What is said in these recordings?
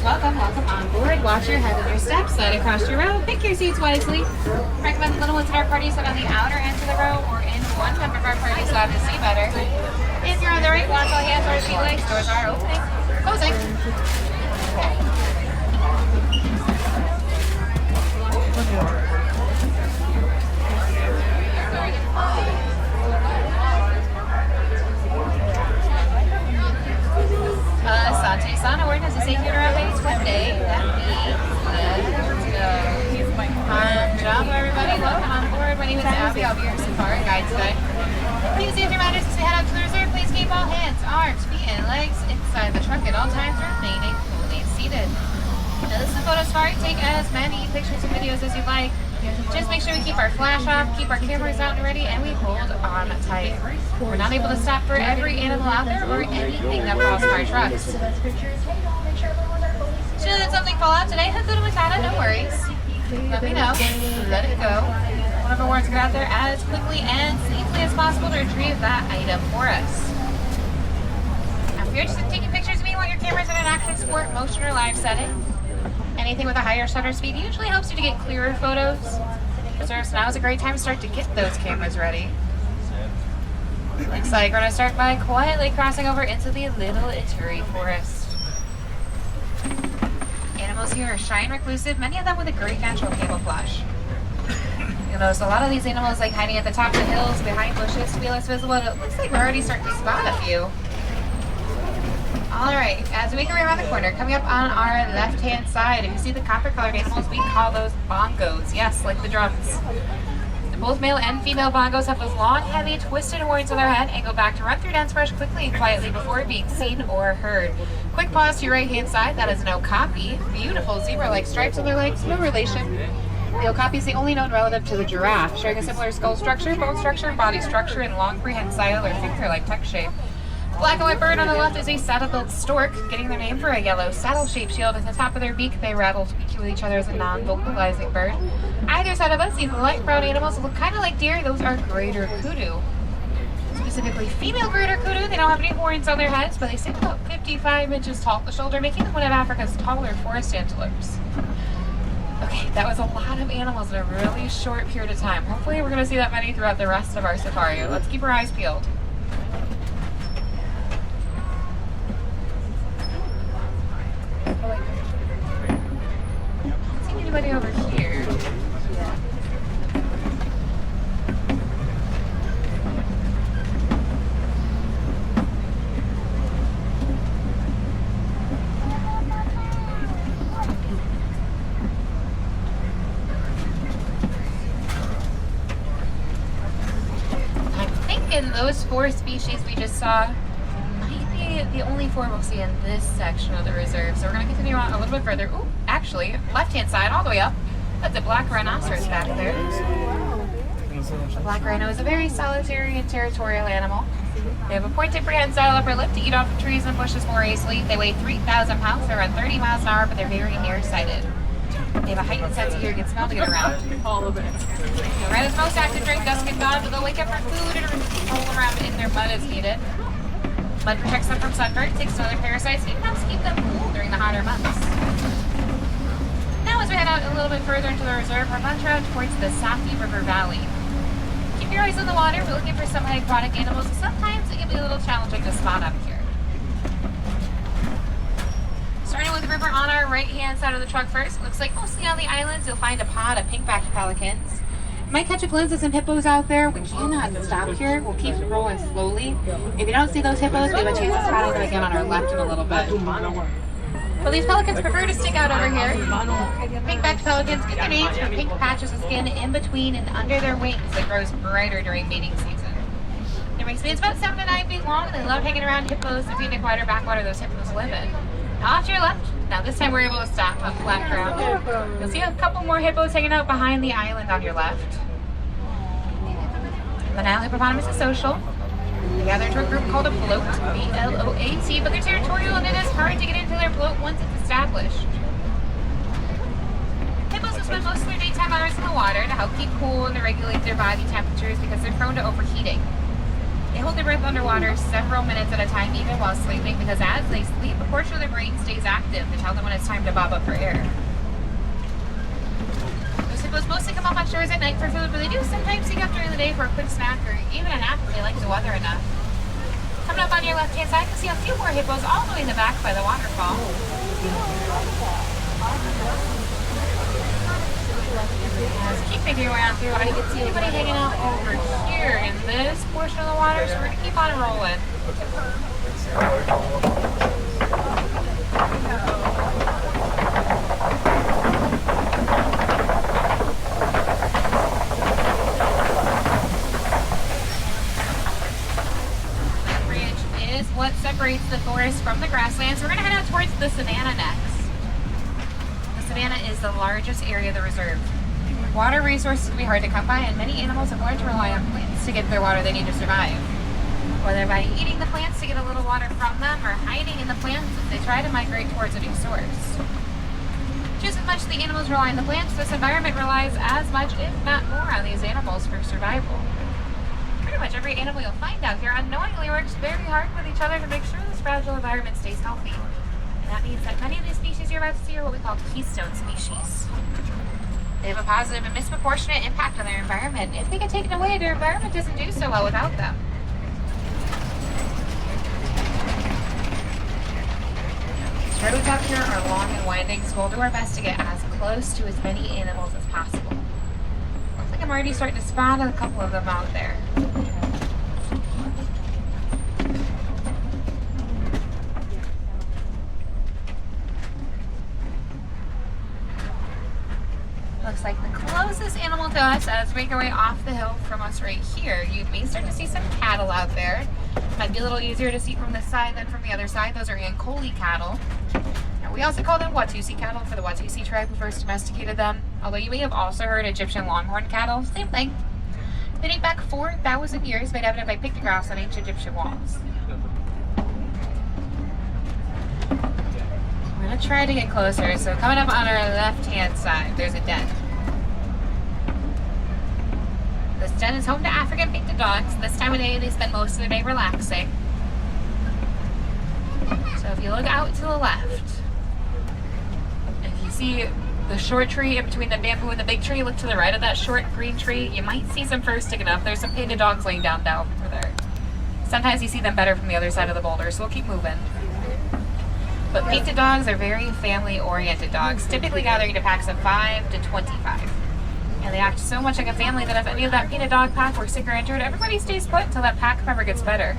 Welcome on board. Watch your head and your steps. Slide across your row. Pick your seats wisely. Recommend the little ones in our party sit on the outer end of the row or in one member of our party so to see better. If you're on the right, watch all hands or feet legs. Doors are opening. Closing. Sante Sana, where does it say Harambe Wildlife? That means let's go. Jump, everybody. Welcome on board. My name is Abby. I'll be your safari guide today. Please use your matters as we head out to the reserve. Please keep all hands, arms, feet, and legs inside the truck at all times, remaining fully seated. Now this is a photo safari. Take as many pictures and videos as you like. Just make sure we keep our flash off, keep our cameras out and ready, and we hold on tight. We're not able to stop for every animal out there or anything that falls from our trucks. Should something fall out today, Hakuna Matata, no worries. Let me know. Let it go. One of our wards will get out there as quickly and safely as possible to retrieve that item for us. Now, if you're interested in taking pictures of me while your camera's in an active sport, motion, or live setting, anything with a higher shutter speed usually helps you to get clearer photos. So now is a great time to start to get those cameras ready. Looks like we're going to start by quietly crossing over into the Little Ituri Forest. Animals here are shy and reclusive, many of them with a great natural camouflage. You'll notice a lot of these animals like hiding at the top of the hills, behind bushes to be less visible, and it looks like we're already starting to spot a few. Alright, as we make our way around the corner, coming up on our left-hand side, if you see the copper-colored animals, we call those bongos. Yes, like the drums. Both male and female bongos have those long, heavy, twisted horns on their head and go back to run through dense brush quickly and quietly before being seen or heard. Quick pause to your right-hand side, that is an Okapi. Beautiful zebra-like stripes on their legs, no relation. The Okapi is the only known relative to the giraffe, sharing a similar skull structure, bone structure, body structure, and long prehensile or finger-like tuck shape. The black and white bird on the left is a saddle-billed stork, getting their name for a yellow saddle-shaped shield at the top of their beak. They rattle speak with each other as a non-vocalizing bird. Either side of us, these light brown animals look kind of like deer. Those are greater kudu. Specifically female greater kudu. They don't have any horns on their heads, but they stand about 55 inches tall at the shoulder, making them one of Africa's taller forest antelopes. Okay, that was a lot of animals in a really short period of time. Hopefully we're going to see that many throughout the rest of our safari. Let's keep our eyes peeled. Anybody over here? I'm thinking those four species we just saw might be the only four we'll see in this section of the reserve. So we're going to continue on a little bit further. Ooh, actually, left-hand side all the way up. That's a black rhinoceros back there. The black rhino is a very solitary and territorial animal. They have a pointed prehensile upper lip to eat off of trees and bushes more easily. They weigh 3,000 pounds. They run 30 miles an hour, but they're very nearsighted. They have a heightened sense of hearing and smell to get around. All of it. The rhino's most active during dusk and dawn, but they'll wake up for food and roll around in their mud as needed. Mud protects them from sunburn, takes some other parasites, and even helps keep them cool during the hotter months. Now as we head out a little bit further into the reserve, we're venturing out towards the Safi River Valley. Keep your eyes on the water. We're looking for some aquatic animals. Sometimes it can be a little challenging to spot up here. Starting with the river on our right-hand side of the truck first. Looks like mostly on the islands you'll find a pod of pink-backed pelicans. Might catch a glimpse of some hippos out there. We cannot stop here. We'll keep rolling slowly. If you don't see those hippos, we have a chance of spotting them again on our left in a little bit. Well, these pelicans prefer to stick out over here. Pink-backed pelicans get their names from pink patches of skin in between and under their wings that grows brighter during mating season. Their wingspan is about 7 to 9 feet long, and they love hanging around hippos, the scenic wider backwater those hippos live in. Now off to your left. Now this time we're able to stop on flat ground. You'll see a couple more hippos hanging out behind the island on your left. The Nile hippopotamus is social. They gather into a group called a bloat, B-L-O-A-T, but they're territorial and it is hard to get into their bloat once it's established. Hippos will spend most of their daytime hours in the water to help keep cool and to regulate their body temperatures because they're prone to overheating. They hold their breath underwater several minutes at a time even while sleeping because as they sleep, a portion of their brain stays active to tell them when it's time to bob up for air. Those hippos mostly come up on shores at night for food, but they do sometimes seek up during the day for a quick snack or even a nap if they like the weather enough. Coming up on your left-hand side, you'll see a few more hippos all the way in the back by the waterfall. Just keep making your way on through. I can see anybody hanging out over here in this portion of the water, so we're going to keep on rolling. The bridge is what separates the forest from the grasslands. We're going to head out towards the savanna next. The savanna is the largest area of the reserve. Water resources can be hard to come by, and many animals have learned to rely on plants to get their water they need to survive. Whether by eating the plants to get a little water from them, or hiding in the plants as they try to migrate towards a new source. Just as much as the animals rely on the plants, this environment relies as much, if not more, on these animals for survival. Pretty much every animal you'll find out here unknowingly works very hard with each other to make sure this fragile environment stays healthy. And that means that many of the species you're about to see are what we call keystone species. They have a positive and disproportionate impact on their environment. If they get taken away, their environment doesn't do so well without them. Roads out here are long and winding, so we'll do our best to get as close to as many animals as possible. Looks like I'm already starting to spot a couple of them out there. Looks like the closest animal to us as we make our way off the hill from us right here. You may start to see some cattle out there. Might be a little easier to see from this side than from the other side. Those are Ankoli cattle. Now, we also call them Watusi cattle for the Watusi tribe who first domesticated them. Although you may have also heard Egyptian longhorn cattle, same thing. They date back 4,000 years, made evident by pictographs on ancient Egyptian walls. I'm going to try to get closer. So coming up on our left-hand side, there's a den. This den is home to African painted dogs. This time of day, they spend most of their day relaxing. So if you look out to the left, if you see the short tree in between the bamboo and the big tree, look to the right of that short green tree, you might see some fur sticking up. There's some painted dogs laying down over there. Sometimes you see them better from the other side of the boulder, so we'll keep moving. But painted dogs are very family-oriented dogs, typically gathering into packs of 5 to 25. And they act so much like a family that if any of that painted dog pack were sick or injured, everybody stays put until that pack member gets better.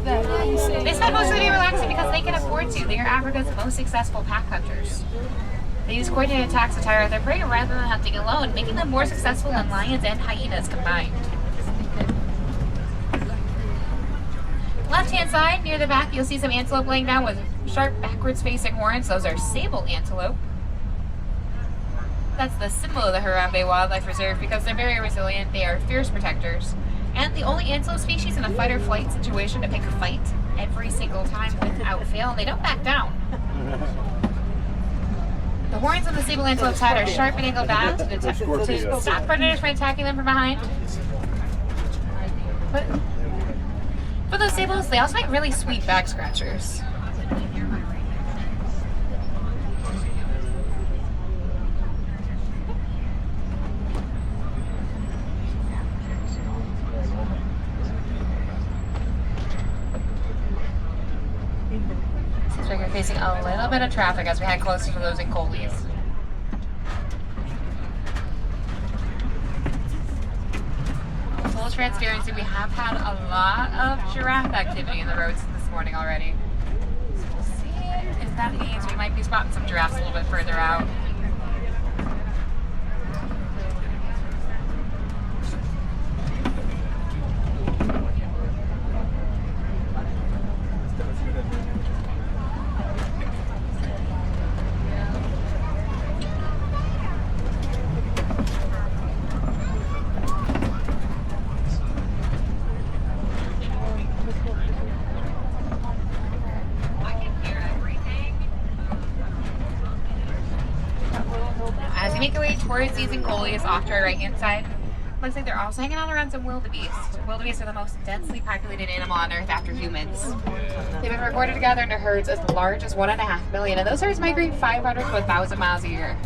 They spend most of the day relaxing because they can afford to. They are Africa's most successful pack hunters. They use coordinated attacks to tire out their prey rather than hunting alone, making them more successful than lions and hyenas combined. Left-hand side, near the back, you'll see some antelope laying down with sharp backwards-facing horns. Those are sable antelope. That's the symbol of the Harambe Wildlife Reserve because they're very resilient. They are fierce protectors. And the only antelope species in a fight-or-flight situation to pick a fight every single time without fail. And they don't back down. The horns on the sable antelope's head are sharp and angled back to stop predators from attacking them from behind. But for those sables, they also make really sweet back scratchers. Seems like we're facing a little bit of traffic as we head closer to those Ankolis. Full transparency, we have had a lot of giraffe activity in the roads this morning already. So we'll see if that means we might be spotting some giraffes a little bit further out. As we make our way towards these Angolias off to our right-hand side, looks like they're also hanging out around some wildebeest. Wildebeest are the most densely populated animal on Earth after humans. They've been recorded together into herds as large as 1.5 million, and those herds migrate 500 to 1,000 miles a year.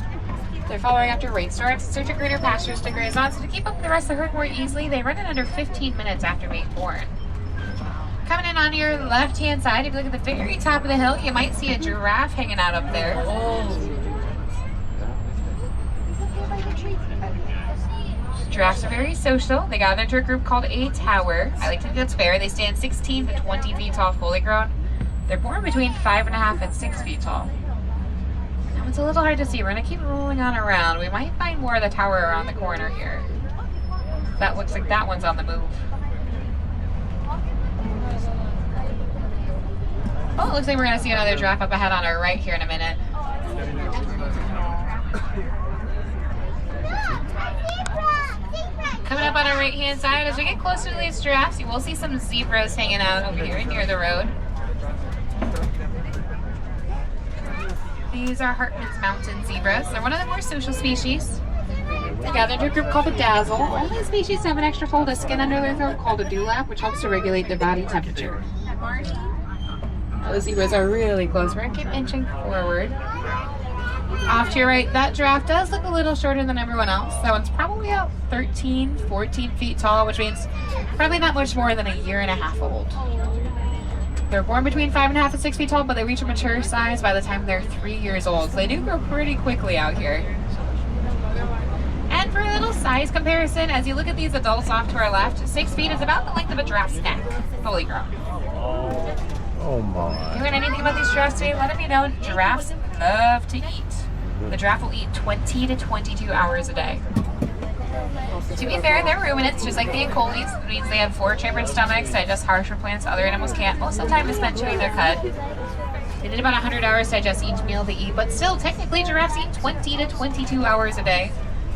They're following after rainstorms, search for greener pastures to graze on, so to keep up with the rest of the herd more easily, they run in under 15 minutes after being born. Coming in on your left-hand side, if you look at the very top of the hill, you might see a giraffe hanging out up there. Giraffes are very social. They gather into a group called a tower. I like to think that's fair. They stand 16 to 20 feet tall, fully grown. They're born between 5.5 and 6 feet tall. Now it's a little hard to see. We're gonna keep rolling on around. We might find more of the tower around the corner here. That looks like that one's on the move. Oh, it looks like we're gonna see another giraffe up ahead on our right here in a minute. Coming up on our right-hand side, as we get closer to these giraffes, you will see some zebras hanging out over here near the road. These are Hartman's mountain zebras. They're one of the more social species. They gather into a group called a dazzle. All these species have an extra fold of skin under their throat called a dewlap, which helps to regulate their body temperature. The zebras are really close. We're going to keep inching forward. Off to your right, that giraffe does look a little shorter than everyone else. That one's probably about 13, 14 feet tall, which means probably not much more than 1.5 years old. They're born between 5.5 and 6 feet tall, but they reach a mature size by the time they're 3 years old. So they do grow pretty quickly out here. And for a little size comparison, as you look at these adults off to our left, 6 feet is about the length of a giraffe's neck, fully grown. Oh my. If you learn anything about these giraffes today, let me know. Giraffes love to eat. The giraffe will eat 20 to 22 hours a day. To be fair, they're ruminants, just like the Ancolis. It means they have 4-chambered stomachs, digest harsher plants other animals can't. Most of the time is spent chewing their cud. They need about 100 hours to digest each meal they eat, but still, technically, giraffes eat 20 to 22 hours a day.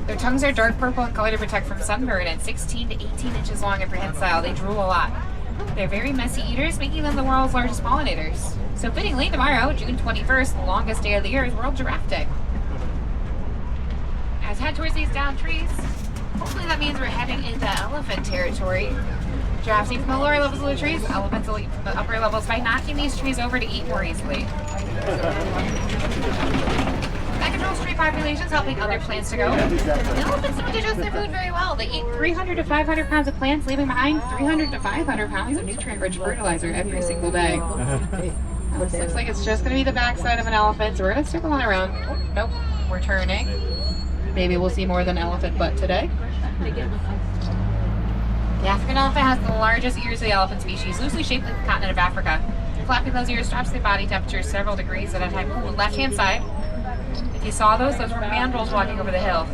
Their tongues are dark purple in color to protect from sunburn and 16 to 18 inches long and prehensile. They drool a lot. They're very messy eaters, making them the world's largest pollinators. So fittingly, tomorrow, June 21st, the longest day of the year, is World Giraffe Day. As we head towards these down trees, hopefully that means we're heading into elephant territory. Giraffes eat from the lower levels of the trees, elephants will eat from the upper levels by knocking these trees over to eat more easily. That controls tree populations, helping other plants to grow. The elephants don't digest their food very well. They eat 300 to 500 pounds of plants, leaving behind 300 to 500 pounds of nutrient-rich fertilizer every single day. This looks like it's just going to be the backside of an elephant, so we're going to circle on around. Oh, nope, we're turning. Maybe we'll see more than elephant butt today. The African elephant has the largest ears of the elephant species, loosely shaped like the continent of Africa. Flapping those ears drops their body temperature several degrees at a time. Ooh, left-hand side. If you saw those were mandrills walking over the hill.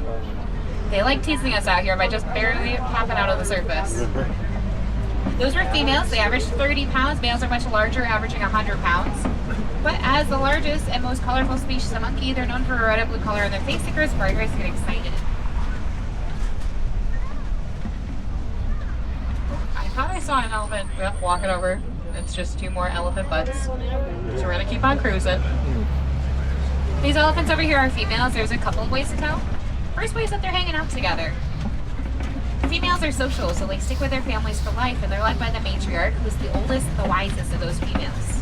They like teasing us out here by just barely popping out of the surface. Those were females. They averaged 30 pounds. Males are much larger, averaging 100 pounds. But as the largest and most colorful species of monkey, they're known for a red and blue color on their face that grows brighter as they get excited. I thought I saw an elephant walking over. It's just 2 more elephant butts. So we're gonna keep on cruising. These elephants over here are females. There's a couple of ways to tell. First way is that they're hanging out together. Females are social, so they stick with their families for life, and they're led by the matriarch, who's the oldest and the wisest of those females.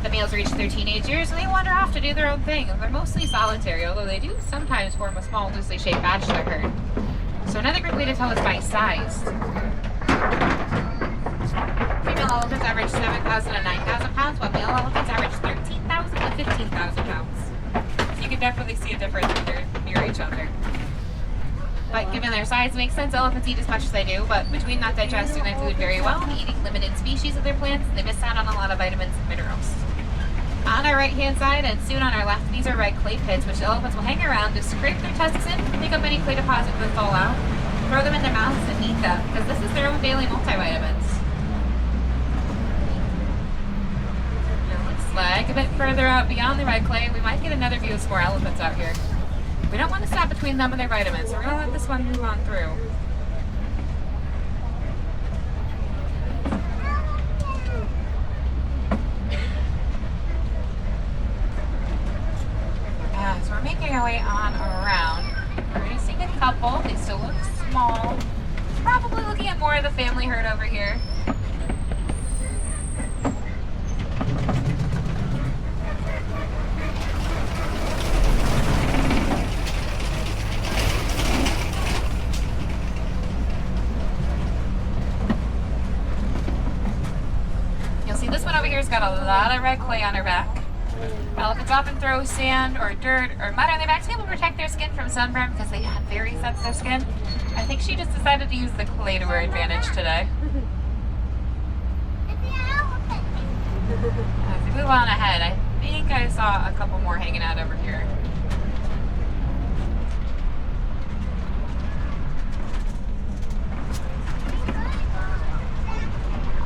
The males reach their teenage years, and they wander off to do their own thing. They're mostly solitary, although they do sometimes form a small, loosely shaped bachelor herd. So another great way to tell is by size. Female elephants average 7,000 to 9,000 pounds, while male elephants average 13,000 to 15,000 pounds. So you can definitely see a difference when they're near each other. But given their size, it makes sense elephants eat as much as they do, but between not digesting their food very well and eating limited species of their plants, they miss out on a lot of vitamins and minerals. on our right hand side and soon on our left, these are red clay pits, which the elephants will hang around to scrape their tusks in, pick up any clay deposits that fall out, throw them in their mouths and eat them, because this is their own daily multivitamins. It looks like a bit further out beyond the red clay, we might get another view of some more elephants out here. We don't want to stop between them and their vitamins, so we're going to let this one move on through. So we're making our way on around. We're going to see a couple. They still look small. Probably looking at more of the family herd over here. You'll see this one over here has got a lot of red clay on her back. Elephants often throw sand or dirt or mud on their backs to be able to protect their skin from sunburn because they have very sensitive skin. I think she just decided to use the clay to her advantage today. As we move on ahead, I think I saw a couple more hanging out over here.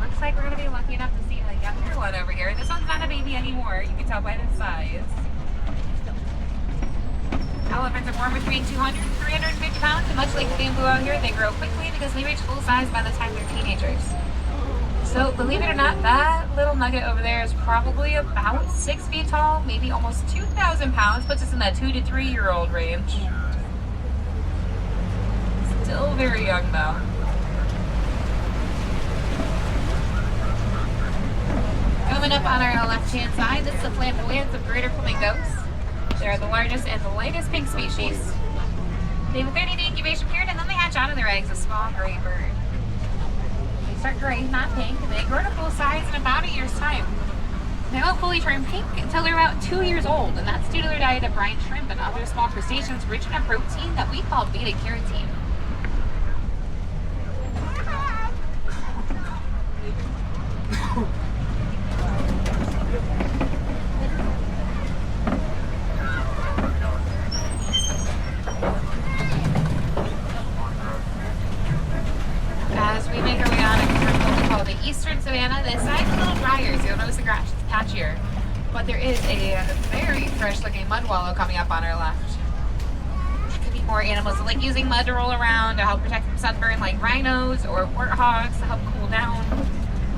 Looks like we're going to be lucky enough to see a younger one over here. This one's not a baby anymore. You can tell by the size. Elephants are born between 200 and 350 pounds, and much like the bamboo out here, they grow quickly because they reach full size by the time they're teenagers. So, believe it or not, that little nugget over there is probably about 6 feet tall, maybe almost 2,000 pounds, puts us in that 2 to 3 year old range. Still very young though. Coming up on our left-hand side, this is the flamboyance of greater flamingos. They're the largest and the lightest pink species. They have a 30-day incubation period, and then they hatch out of their eggs a small gray bird. They start gray, not pink, and they grow to full size in about a year's time. They won't fully turn pink until they're about 2 years old, and that's due to their diet of brine shrimp and other small crustaceans rich in a protein that we call beta-carotene. As we make our way on, what we call the eastern savanna. This side's a little drier, so you'll notice the grass is patchier. But there is a very fresh-looking mud wallow coming up on our left. There could be more animals that like using mud to roll around to help protect from sunburn, like rhinos or warthogs to help cool down.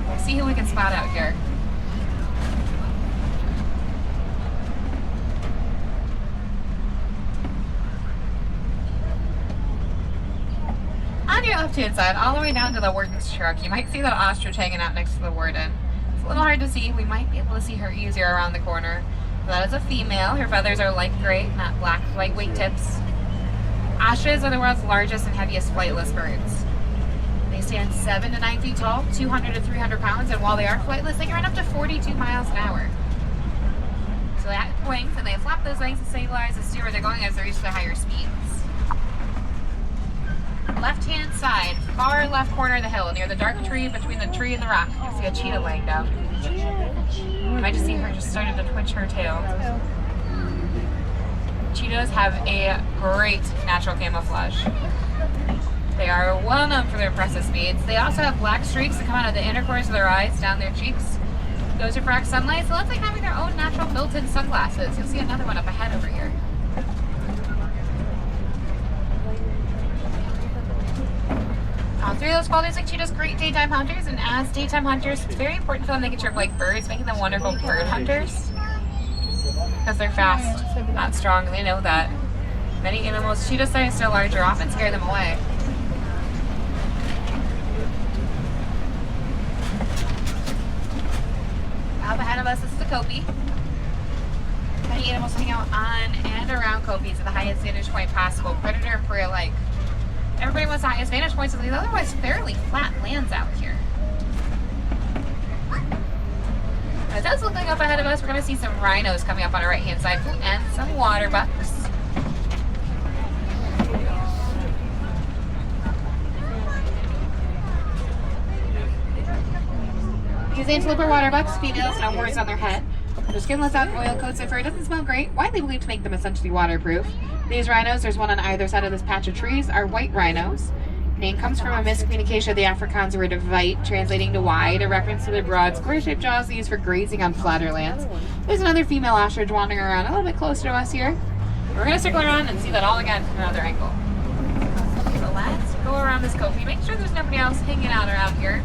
We'll see who we can spot out here. On your left-hand side, all the way down to the Wardens truck, you might see that ostrich hanging out next to the Warden. It's a little hard to see. We might be able to see her easier around the corner. That is a female. Her feathers are light gray, not black, lightweight tips. Ostriches are the world's largest and heaviest flightless birds. They stand 7 to 9 feet tall, 200 to 300 pounds, and while they are flightless, they can run up to 42 miles an hour. So they have wings, and they flap those wings to stabilize and steer where they're going as they reach the higher speeds. Left-hand side, far left corner of the hill, near the dark tree between the tree and the rock, you see a cheetah laying down. You might just see her just started to twitch her tail. Cheetahs have a great natural camouflage. They are well known for their impressive speeds. They also have black streaks that come out of the inner corners of their eyes, down their cheeks. Those refract sunlight, so it's like having their own natural built-in sunglasses. You'll see another one up ahead over here. All three of those qualities make cheetahs great daytime hunters, and as daytime hunters, it's very important for them they can trip like birds, making them wonderful bird hunters. Because they're fast, not strong, they know that. Many animals, cheetah sized or larger, often scare them away. Up ahead of us is the Okapi. Many animals hang out on and around Okapis at the highest vantage point possible, predator and prey alike. Everybody wants the highest vantage points of these otherwise fairly flat lands out here. It does look like up ahead of us we're going to see some rhinos coming up on our right hand side and some water bucks. These antelope are water bucks, females, no horns on their head. Their skinless out oil coats their fur. It doesn't smell great. Widely believed to make them essentially waterproof. These rhinos, there's one on either side of this patch of trees, are white rhinos. Name comes from a miscommunication of the Afrikaans word "vite," translating to wide, a reference to their broad, square-shaped jaws used for grazing on flatter lands. There's another female ostrich wandering around a little bit closer to us here. We're going to circle around and see that all again from another angle. Okay, so let's go around this copy. Make sure there's nobody else hanging out around here.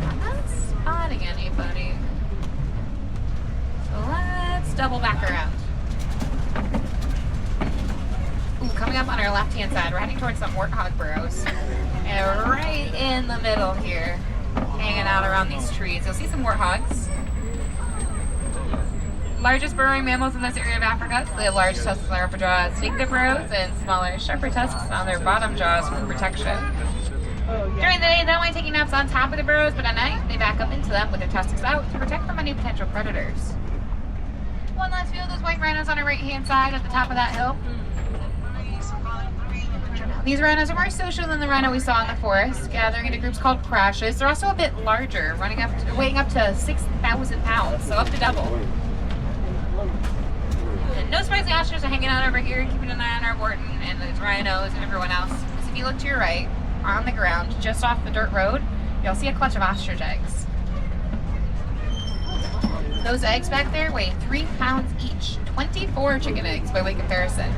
I'm not spotting anybody. So let's double back around. Ooh, coming up on our left-hand side, we're heading towards some warthog burrows. And right in the middle here, hanging out around these trees, you'll see some warthogs. Largest burrowing mammals in this area of Africa. So they have large tusks on their upper jaws, distinctive burrows, and smaller, sharper tusks on their bottom jaws for protection. During the day, they don't mind taking naps on top of the burrows, but at night, they back up into them with their tusks out to protect from any potential predators. One last view of those white rhinos on our right-hand side at the top of that hill. These rhinos are more social than the rhino we saw in the forest, gathering into groups called crashes. They're also a bit larger, weighing up to 6,000 pounds, so up to double. And no surprise the ostriches are hanging out over here, keeping an eye on our warden and those rhinos and everyone else. Because if you look to your right, on the ground, just off the dirt road, you'll see a clutch of ostrich eggs. Those eggs back there weigh 3 pounds each. 24 chicken eggs by weight comparison.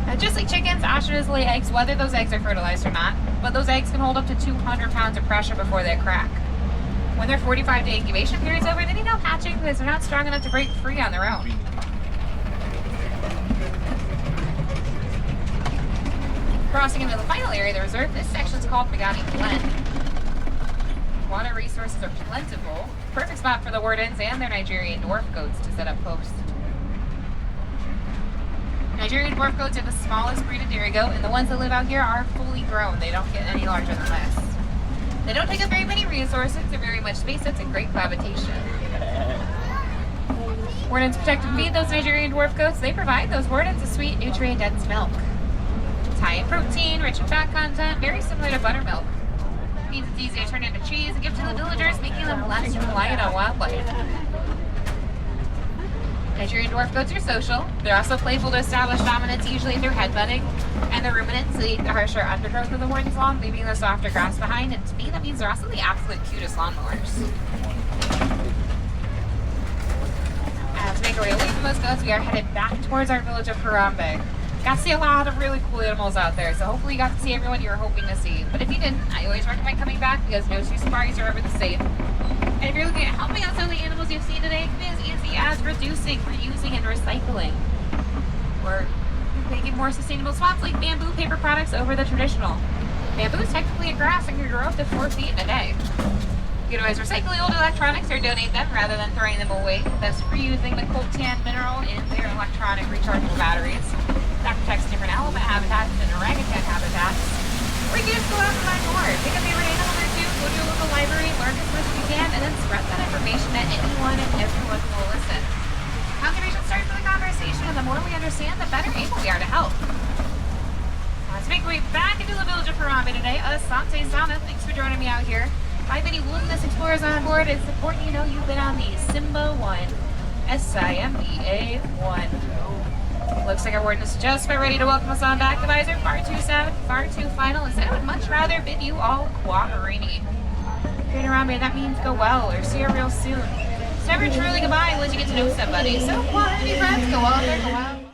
Now, just like chickens, ostriches lay eggs whether those eggs are fertilized or not, but those eggs can hold up to 200 pounds of pressure before they crack. When their 45-day incubation period's over, they need no hatching because they're not strong enough to break free on their own. Crossing into the final area of the reserve, this section's called Pagani Glen. Water resources are plentiful. Perfect spot for the Wardens and their Nigerian dwarf goats to set up post. Nigerian dwarf goats are the smallest breed of dairy goat, and the ones that live out here are fully grown. They don't get any larger than this. They don't take up very many resources. They're very much space. That's a great cohabitation. Wardens protect and feed those Nigerian dwarf goats. They provide those wardens a sweet, nutrient-dense milk. It's high in protein, rich in fat content, very similar to buttermilk. It means it's easy to turn into cheese and give to the villagers, making them less reliant on wildlife. Nigerian dwarf goats are social. They're also playful to establish dominance, usually through headbutting. And the ruminants eat the harsher undergrowth of the warden's lawn, leaving the softer grass behind. And to me, that means they're also the absolute cutest lawnmowers. As we make our way away from those goats, we are headed back towards our village of Harambe. Got to see a lot of really cool animals out there, so hopefully you got to see everyone you were hoping to see. But if you didn't, I always recommend coming back because no two safaris are ever the same. And if you're looking at helping out some of the animals you've seen today, it can be as easy as reducing, reusing, and recycling. Or making more sustainable swaps like bamboo paper products over the traditional. Bamboo is technically a grass and can grow up to 4 feet in a day. You can always recycle the old electronics or donate them rather than throwing them away, thus reusing the coltan mineral in their electronic rechargeable batteries. That protects different elephant habitats and orangutan habitats. Or you can just go out and find more. Pick a favorite animal or two, go to a local library, learn as much as you can, and then spread that information to anyone and everyone who will listen. Conservation starts with a conversation, and the more we understand, the better able we are to help. Let's make our way back into the village of Harambe today. Asante Sana, thanks for joining me out here. If I have any wilderness explorers on board, it's important you know you've been on the Simba 1. SIMBA 1. Looks like our warden is just about ready to welcome us on back. Advisor, far too sad, far too final, and said I would much rather bid you all Quaharini. Here in Harambe, that means go well or see you real soon. It's never truly goodbye unless you get to know somebody. So, Quaharini friends, go well, go well.